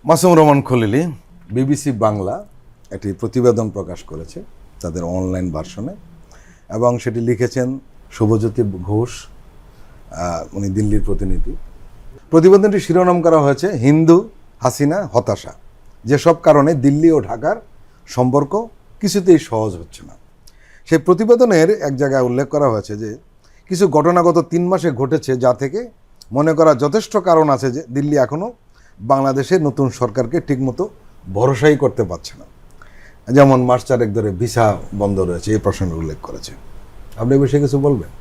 Masumur Rahman Khalili BBC Bangla একটি প্রতিবেদন প্রকাশ করেছে তাদের অনলাইন ভার্সনে, এবং সেটি লিখেছেন শুভজ্যোতি ঘোষ, উনি দিল্লির প্রতিনিধি। প্রতিবেদনটি শিরোনাম করা হয়েছে হিন্দু হাসিনা হতাশা, যেসব কারণে দিল্লি ও ঢাকার সম্পর্ক কিছুতেই সহজ হচ্ছে না। সেই প্রতিবেদনের এক জায়গায় উল্লেখ করা হয়েছে যে কিছু ঘটনা গত 3 মাসে ঘটেছে, যা থেকে মনে করা যথেষ্ট কারণ আছে যে দিল্লি এখনও বাংলাদেশের নতুন সরকারকে ঠিকমতো ভরসাই করতে পারছে না। যেমন মাস 4 ধরে ভিসা বন্ধ রয়েছে, এই প্রসঙ্গ উল্লেখ করেছে। আপনি বিষয়ে কিছু বলবেন?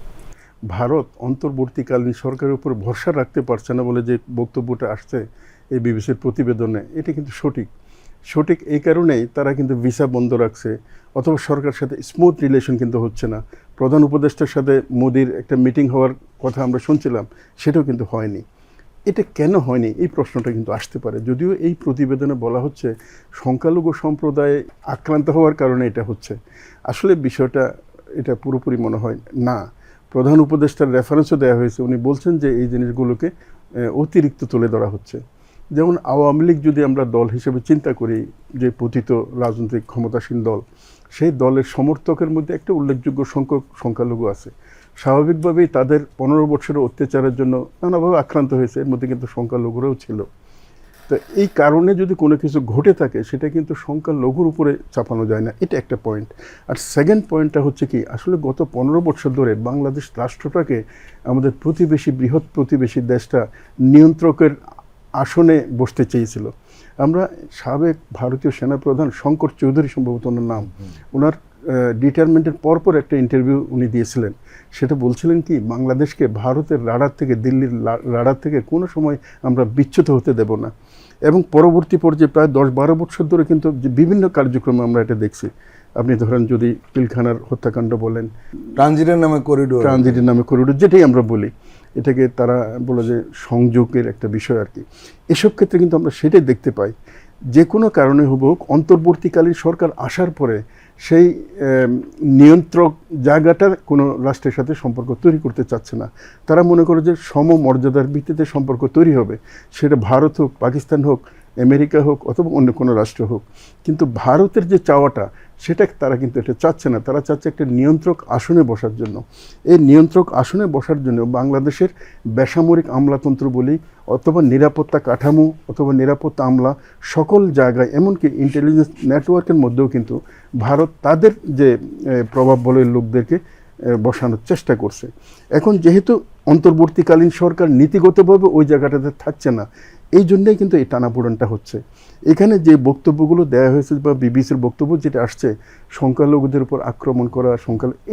ভারত অন্তর্বর্তীকালীন সরকারের উপর ভরসা রাখতে পারছে না বলে যে বক্তব্যটা আসছে এই বিবিসির প্রতিবেদনে, এটা কিন্তু সঠিক এই কারণেই তারা কিন্তু ভিসা বন্ধ রাখছে, অথবা সরকারের সাথে স্মুথ রিলেশন কিন্তু হচ্ছে না। প্রধান উপদেষ্টার সাথে মোদির একটা মিটিং হওয়ার কথা আমরা শুনছিলাম, সেটাও কিন্তু হয়নি। এটা কেন হয়নি এই প্রশ্নটা কিন্তু আসতে পারে, যদিও এই প্রতিবেদনে বলা হচ্ছে সংখ্যালঘু সম্প্রদায় আক্রান্ত হওয়ার কারণে এটা হচ্ছে। আসলে বিষয়টা এটা পুরোপুরি মনে হয় না। প্রধান উপদেষ্টার রেফারেন্সও দেওয়া হয়েছে, উনি বলছেন যে এই জিনিসগুলোকে অতিরিক্ত তুলে ধরা হচ্ছে। যেমন আওয়ামী লীগ যদি আমরা দল হিসেবে চিন্তা করি, যে পতিত রাজনৈতিক ক্ষমতাসীন দল, সেই দলের সমর্থকের মধ্যে একটা উল্লেখযোগ্য সংখ্যক সংখ্যালঘু আছে। স্বাভাবিকভাবেই তাদের 15 বছরের অত্যাচারের জন্য নানাভাবে আক্রান্ত হয়েছে, এর মধ্যে কিন্তু সংখ্যালঘুরাও ছিল। তো এই কারণে যদি কোনো কিছু ঘটে থাকে, সেটা কিন্তু সংখ্যালঘুর উপরে চাপানো যায় না, এটা একটা পয়েন্ট। আর সেকেন্ড পয়েন্টটা হচ্ছে কি, আসলে গত 15 বছর ধরে বাংলাদেশ রাষ্ট্রটাকে আমাদের প্রতিবেশী, বৃহৎ প্রতিবেশী দেশটা নিয়ন্ত্রকের আসনে বসতে চেয়েছিল। আমরা সাবেক ভারতীয় সেনাপ্রধান শঙ্কর চৌধুরী, সম্ভবত ওনার নাম, ওনার রিটায়ারমেন্টের পরপর একটা ইন্টারভিউ উনি দিয়েছিলেন। সেটা বলছিলেন কি, বাংলাদেশকে ভারতের রাডার থেকে, দিল্লির রাডার থেকে কোনো সময় আমরা বিচ্যুত হতে দেব না। এবং পরবর্তী পর্যায়ে প্রায় 10-12 বছর ধরে কিন্তু বিভিন্ন কার্যক্রমে আমরা এটা দেখছি। আপনি ধরেন যদি পিলখানার হত্যাকাণ্ড বলেন, ট্রানজিটের নামে করিডোর যেটাই আমরা বলি, এটাকে তারা বলে যে সংযোগের একটা বিষয় আর কি। এসব ক্ষেত্রে কিন্তু আমরা সেটাই দেখতে পাই। যে কোনো কারণে হোক, অন্তর্বর্তীকালীন সরকার আসার পরে সেই নিয়ন্ত্রক জায়গাটা কোনো রাষ্ট্রের সাথে সম্পর্ক তৈরি করতে চাচ্ছে না। তারা মনে করে যে সমমর্যাদার ভিত্তিতে সম্পর্ক তৈরি হবে, সেটা ভারত হোক, পাকিস্তান হোক, আমেরিকা হোক, অথবা অন্য কোনো রাষ্ট্র হোক। কিন্তু ভারতের যে চাওয়াটা, সেটা তারা কিন্তু এটা চাচ্ছে না। তারা চাচ্ছে একটা নিয়ন্ত্রক আসনে বসার জন্য। এই নিয়ন্ত্রক আসনে বসার জন্য বাংলাদেশের বেসামরিক আমলাতন্ত্র বলি, অথবা নিরাপত্তা কাঠামো, অথবা নিরাপত্তা আমলা, সকল জায়গায়, এমনকি ইন্টেলিজেন্স নেটওয়ার্কের মধ্যেও কিন্তু ভারত তাদের যে প্রভাব বলের লোকদেরকে বসানোর চেষ্টা করছে। এখন যেহেতু অন্তর্বর্তীকালীন সরকার নীতিগতভাবে ওই জায়গাটাতে থাকছে না, এই জন্যই কিন্তু এই টানাপোড়েনটা হচ্ছে। এখানে যে বক্তব্যগুলো দেওয়া হয়েছে বা বিবিসির বক্তব্য যেটা আসছে, সংখ্যালঘুদের উপর আক্রমণ করা,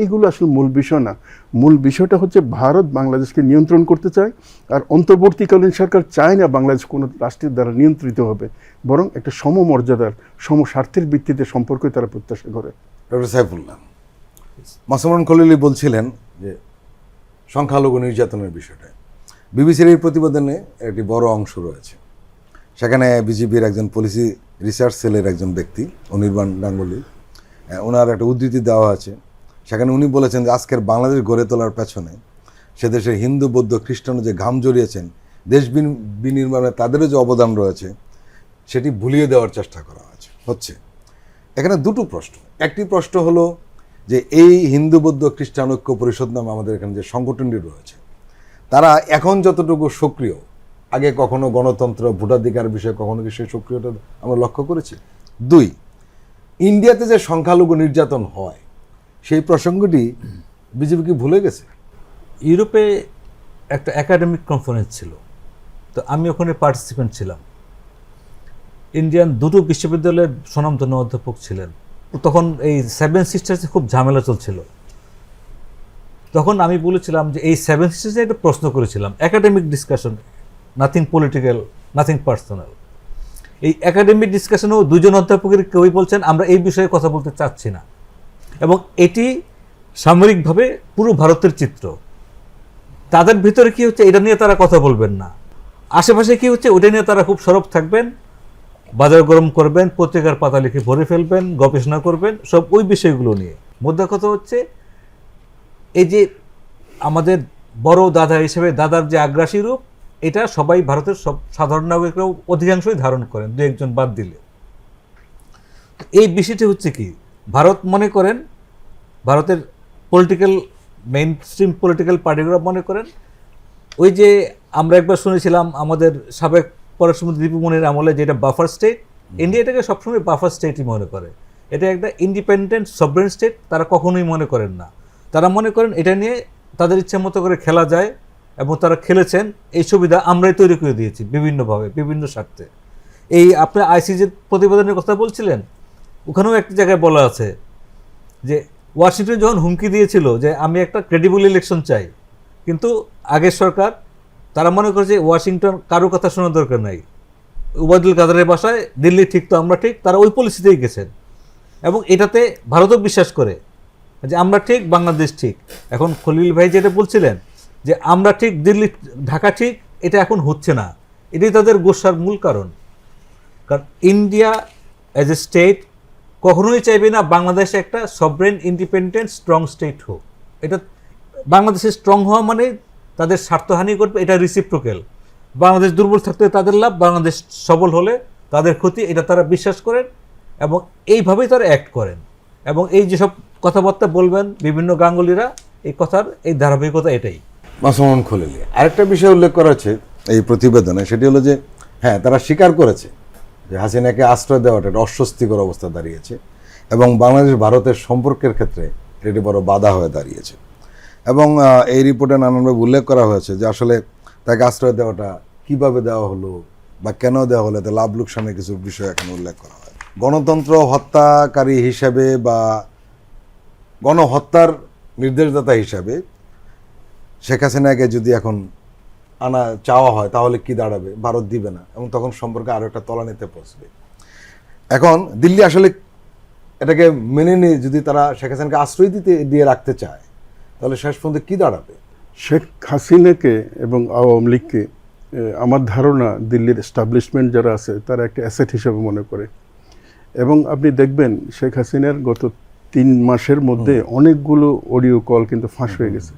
এইগুলো আসলে মূল বিষয় না। মূল বিষয়টা হচ্ছে ভারত বাংলাদেশকে নিয়ন্ত্রণ করতে চায়, আর অন্তর্বর্তীকালীন সরকার চায় না বাংলাদেশ কোনো রাষ্ট্রের দ্বারা নিয়ন্ত্রিত হবে, বরং একটা সমমর্যাদার, সমস্বার্থের ভিত্তিতে সম্পর্কে তারা প্রত্যাশা করে। ডক্টর সাইফুল্লাহ, মাসুমুর খলিলি বলছিলেন যে সংখ্যালঘু নির্যাতনের বিষয়টা বিবিসির এই প্রতিবেদনে একটি বড় অংশ রয়েছে। সেখানে বিজেপির একজন পলিসি রিসার্চ সেলের একজন ব্যক্তি অনির্বাণ গাঙ্গুলি, ওনার একটা উদ্ধৃতি দেওয়া আছে। সেখানে উনি বলেছেন যে আজকের বাংলাদেশ গড়ে তোলার পেছনে সে দেশের হিন্দু, বৌদ্ধ, খ্রিস্টান যে ঘাম জড়িয়েছেন, দেশ বিনির্মাণে তাদেরও যে অবদান রয়েছে, সেটি ভুলিয়ে দেওয়ার চেষ্টা করা হচ্ছে। এখানে দুটো প্রশ্ন। একটি প্রশ্ন হলো যে এই হিন্দু, বৌদ্ধ, খ্রিস্টান ঐক্য পরিষদ নামে আমাদের এখানে যে সংগঠনটি রয়েছে, তারা এখন যতটুকু সক্রিয়, আগে কখনো গণতন্ত্র, ভোটাধিকার বিষয়ে কখনো কি সেই সক্রিয়তা আমরা লক্ষ্য করেছি? 2, ইন্ডিয়াতে যে সংখ্যালঘু নির্যাতন হয়, সেই প্রসঙ্গটি বিজেপি কি ভুলে গেছে? ইউরোপে একটা একাডেমিক কনফারেন্স ছিল, তো আমি ওখানে পার্টিসিপেন্ট ছিলাম। ইন্ডিয়ান 2টো বিশ্ববিদ্যালয়ের স্বনামধন্য অধ্যাপক ছিলেন। তখন এই 7 সিস্টার্সে খুব ঝামেলা চলছিল। তখন আমি বলেছিলাম যে এই 7 সিস্টার্সে একটা প্রশ্ন করেছিলাম, academic discussion, nothing political, nothing personal. এই একাডেমিক ডিসকাশনেও 2জন অধ্যাপকের কেউই বলছেন আমরা এই বিষয়ে কথা বলতে চাচ্ছি না, এবং এটি সামরিকভাবে পুরো ভারতের চিত্র। তাদের ভিতরে কি হচ্ছে, এটা নিয়ে তারা কথা বলবেন না। আশেপাশে কি হচ্ছে, ওটা নিয়ে তারা খুব সরব থাকবেন, বাজার গরম করবেন, পত্রিকার পাতা লিখে ভরে ফেলবেন, গবেষণা করবেন, সব ওই বিষয়গুলো নিয়ে। মোদ্দা কথা হচ্ছে, এই যে আমাদের বড় দাদা হিসেবে দাদার যে আগ্রাসী রূপ, এটা সবাই ভারতের সব সাধারণ নাগরিকরাও অধিকাংশই ধারণ করেন, দু একজন বাদ দিলে। এই বিষয়টি হচ্ছে কি, ভারত মনে করেন, ভারতের পলিটিক্যাল মেইন স্ট্রিম পলিটিক্যাল পার্টিগুলো মনে করেন, ওই যে আমরা একবার শুনেছিলাম আমাদের সাবেক পররাষ্ট্রমন্ত্রী দীপু মনির আমলে, যেটা বাফার স্টেট, ইন্ডিয়া এটাকে সবসময় বাফার স্টেটই মনে করে। এটা একটা ইন্ডিপেন্ডেন্ট সভরেন স্টেট তারা কখনোই মনে করেন না। তারা মনে করেন এটা নিয়ে তাদের ইচ্ছে মতো করে খেলা যায়, এবং তারা খেলেছেন। এই সুবিধা আমরাই তৈরি করে দিয়েছি বিভিন্নভাবে, বিভিন্ন স্বার্থে। এই আপনি আইসিজের প্রতিবেদনের কথা বলছিলেন, ওখানেও একটা জায়গায় বলা আছে যে ওয়াশিংটন যখন হুমকি দিয়েছিল যে আমি একটা ক্রেডিবল ইলেকশন চাই, কিন্তু আগের সরকার তারা মনে করেছে ওয়াশিংটন কারো কথা শোনার দরকার নাই, ওবায়দুল কাদেরের বাসায় দিল্লি ঠিক তো আমরা ঠিক, তারা ওই পলিসিতেই গেছেন। এবং এটাতে ভারতও বিশ্বাস করে যে আমরা ঠিক, বাংলাদেশ ঠিক। এখন খলিল ভাই যেটা বলছিলেন যে আমরা ঠিক, দিল্লি ঢাকা ঠিক, এটা এখন হচ্ছে না। এটাই তাদের গোসার মূল কারণ। কারণ ইন্ডিয়া অ্যাজ এ স্টেট কখনোই চাইবে না বাংলাদেশে একটা সভরেন ইন্ডিপেন্ডেন্ট স্ট্রং স্টেট হোক। এটা বাংলাদেশের স্ট্রং হওয়া মানে তাদের স্বার্থহানি করবে, এটা রিসিপ্রোকেল। বাংলাদেশ দুর্বল থাকতে তাদের লাভ, বাংলাদেশ সবল হলে তাদের ক্ষতি, এটা তারা বিশ্বাস করেন এবং এইভাবেই তারা অ্যাক্ট করেন। এবং এই যেসব কথাবার্তা বলবেন বিভিন্ন গাঙ্গুলিরা, এই কথার এই ধারাবাহিকতা এটাই। মাসুমুন খলিল, আরেকটা বিষয় উল্লেখ করা হচ্ছে এই প্রতিবেদনে, সেটি হলো যে হ্যাঁ, তারা স্বীকার করেছে যে হাসিনাকে আশ্রয় দেওয়াটা একটা অস্বস্তিকর অবস্থা দাঁড়িয়েছে, এবং বাংলাদেশ ভারতের সম্পর্কের ক্ষেত্রে এটি বড় বাধা হয়ে দাঁড়িয়েছে। এবং এই রিপোর্টে নানানভাবে উল্লেখ করা হয়েছে যে আসলে তাকে আশ্রয় দেওয়াটা কিভাবে দেওয়া হলো বা কেন দেওয়া হলো, এতে লাভ লোকসানের কিছু বিষয় এখানে উল্লেখ করা হয়। গণতন্ত্র হত্যাকারী হিসাবে বা গণহত্যার নির্দেশদাতা হিসাবে শেখ হাসিনাকে যদি এখন আনা চাওয়া হয়, তাহলে কি দাঁড়াবে? ভারত দিবে না, এবং তখন সম্পর্কে আরও একটা তলানিতে পৌঁছবে। এখন দিল্লি আসলে এটাকে মেনে নিয়ে যদি তারা শেখ হাসিনাকে আশ্রয় দিয়ে রাখতে চায়, তাহলে শেষ পর্যন্ত কি দাঁড়াবে? শেখ হাসিনাকে এবং আওয়ামী লীগকে আমার ধারণা দিল্লির এস্টাবলিশমেন্ট যারা আছে তারা একটা অ্যাসেট হিসেবে মনে করে। এবং আপনি দেখবেন শেখ হাসিনার গত 3 মাসের মধ্যে অনেকগুলো অডিও কল কিন্তু ফাঁস হয়ে গেছে,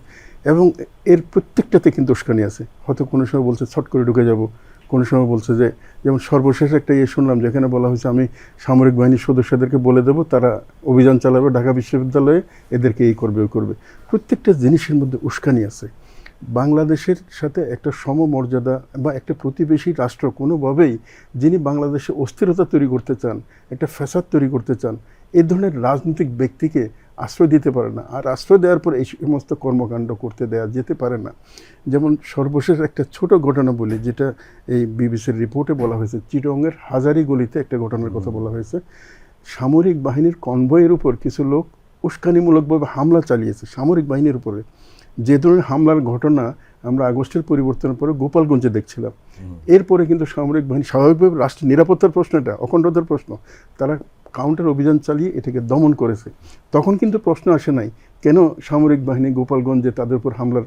এবং এর প্রত্যেকটাতে কিন্তু উস্কানি আছে। হয়তো কোনো সময় বলছে ছট করে ঢুকে যাব, কোনো সময় বলছে যে, যেমন সর্বশেষ একটা শুনলাম যেখানে বলা হয়েছে আমি সামরিক বাহিনীর সদস্যদেরকে বলে দেবো তারা অভিযান চালাবে ঢাকা বিশ্ববিদ্যালয়ে, এদেরকে এই করবে ওই করবে। প্রত্যেকটা জিনিসের মধ্যে উস্কানি আছে। বাংলাদেশের সাথে একটা সমমর্যাদা বা একটা প্রতিবেশী রাষ্ট্র কোনোভাবেই যিনি বাংলাদেশে অস্থিরতা তৈরি করতে চান, একটা ফ্যাসাদ তৈরি করতে চান, এই ধরনের রাজনৈতিক ব্যক্তিকে আশ্রয় দিতে পারে না। আর আশ্রয় দেওয়ার পর এই সমস্ত কর্মকাণ্ড করতে দেওয়া যেতে পারে না। যেমন সর্বশেষ একটা ছোট ঘটনা বলি, যেটা এই বিবিসির রিপোর্টে বলা হয়েছে, চিটংয়ের হাজারিগলিতে একটা ঘটনার কথা বলা হয়েছে। সামরিক বাহিনীর কনভয়ের উপর কিছু লোক উস্কানিমূলকভাবে হামলা চালিয়েছে সামরিক বাহিনীর উপরে। যে ধরনের হামলার ঘটনা আমরা আগস্টের পরিবর্তনের পরে গোপালগঞ্জে দেখছিলাম। এরপরে কিন্তু সামরিক বাহিনী স্বাভাবিকভাবে রাষ্ট্রের নিরাপত্তার প্রশ্ন, এটা অখণ্ডতার প্রশ্ন, তারা কাউন্টার অভিযান চালিয়ে এটাকে দমন করেছে। তখন কিন্তু প্রশ্ন আসে নাই কেন সামরিক বাহিনী গোপালগঞ্জে তাদের উপর হামলার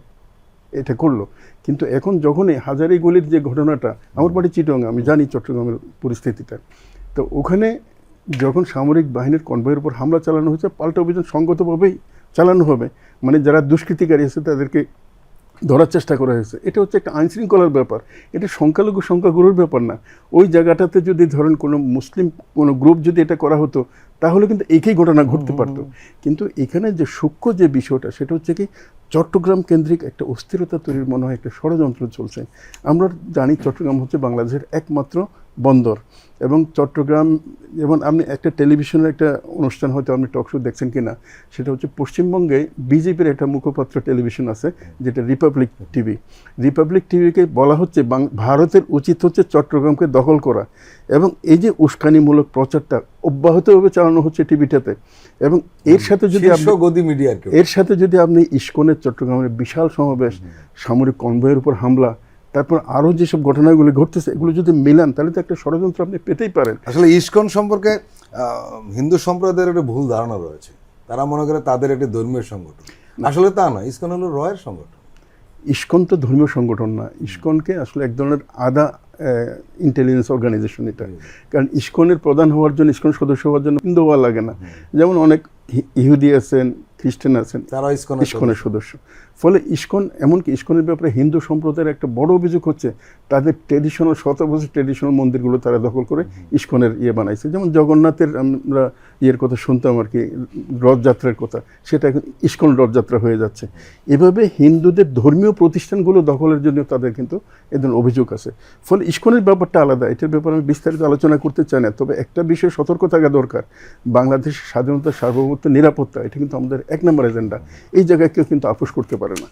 এটা করলো। কিন্তু এখন যখনই হাজারিগলির যে ঘটনাটা, আমার বাড়ি চিটং, আমি জানি চট্টগ্রামের পরিস্থিতিটা, তো ওখানে যখন সামরিক বাহিনীর কনভয়ের উপর হামলা চালানো হয়েছে, পাল্টা অভিযান সঙ্গতভাবেই চালানো হবে, মানে যারা দুষ্কৃতিকারী আছে তাদেরকে ধরার চেষ্টা করা হয়েছে। এটা হচ্ছে একটা আইনশৃঙ্খলার ব্যাপার, এটা সংখ্যালঘু সংখ্যাগুরুর ব্যাপার না। ওই জায়গাটাতে যদি ধরেন কোনো মুসলিম কোনো গ্রুপ যদি এটা করা হতো, তাহলে কিন্তু একই ঘটনা ঘটতে পারতো। কিন্তু এখানে যে সূক্ষ্ম যে বিষয়টা, সেটা হচ্ছে কি চট্টগ্রাম কেন্দ্রিক একটা অস্থিরতা তৈরির মনে হয় একটা ষড়যন্ত্র চলছে। আমরা জানি চট্টগ্রাম হচ্ছে বাংলাদেশের একমাত্র বন্দর, এবং চট্টগ্রাম, যেমন আপনি একটা টেলিভিশনের একটা অনুষ্ঠান, হয়তো আপনি টক শো দেখছেন কিনা, সেটা হচ্ছে পশ্চিমবঙ্গে বিজেপির একটা মুখপাত্র টেলিভিশন আছে যেটা রিপাবলিক টিভি। রিপাবলিক টিভিকে বলা হচ্ছে ভারতের উচিত হচ্ছে চট্টগ্রামকে দখল করা, এবং এই যে উস্কানিমূলক প্রচারটা অব্যাহতভাবে চালানো হচ্ছে টিভিটাতে। এবং এর সাথে যদি এর সাথে যদি আপনি ইস্কনের চট্টগ্রামের বিশাল সমাবেশ, সামরিক কনভয়ের উপর হামলা, তারপর আরও যেসব ঘটনাগুলো ঘটতেছে, এগুলো যদি মিলান তাহলে তো একটা ষড়যন্ত্র আপনি পেতেই পারেন। আসলে ইস্কন সম্পর্কে হিন্দু সম্প্রদায়ের একটা ভুল ধারণা রয়েছে, তারা মনে করে তাদের একটি ধর্মীয় সংগঠন। আসলে তা না, ইস্কন হলো রয়ের সংগঠন। ইস্কন তো ধর্মীয় সংগঠন না, ইস্কনকে আসলে এক ধরনের আধা ইন্টেলিজেন্স অর্গানাইজেশন এটা। কারণ ইস্কনের প্রধান হওয়ার জন্য, ইস্কন সদস্য হওয়ার জন্য হিন্দু হওয়া লাগে না। যেমন অনেক ইহুদি আছেন, খ্রিস্টান আছেন, তারা ইস্কনের সদস্য। ফলে ইসকন, এমনকি ইসকনের ব্যাপারে হিন্দু সম্প্রদায়ের একটা বড় অভিযোগ হচ্ছে তাদের ট্রেডিশনাল, শত বছর ট্রেডিশনাল মন্দিরগুলো তারা দখল করে ইসকনের বানাইছে। যেমন জগন্নাথের আমরা কথা শুনতাম আর কি, রথযাত্রার কথা, সেটা এখন ইসকন রথযাত্রা হয়ে যাচ্ছে। এভাবে হিন্দুদের ধর্মীয় প্রতিষ্ঠানগুলো দখলের জন্য তাদের কিন্তু এ ধরনের অভিযোগ আছে। ফলে ইসকনের ব্যাপারটা আলাদা, এটার ব্যাপারে আমি বিস্তারিত আলোচনা করতে চাই না। তবে একটা বিষয়ে সতর্ক থাকা দরকার, বাংলাদেশের স্বাধীনতা, সার্বভৌমত্ব, নিরাপত্তা, এটা কিন্তু আমাদের 1 নম্বর এজেন্ডা। এই জায়গায় কেউ কিন্তু আপোষ করতে পারে না।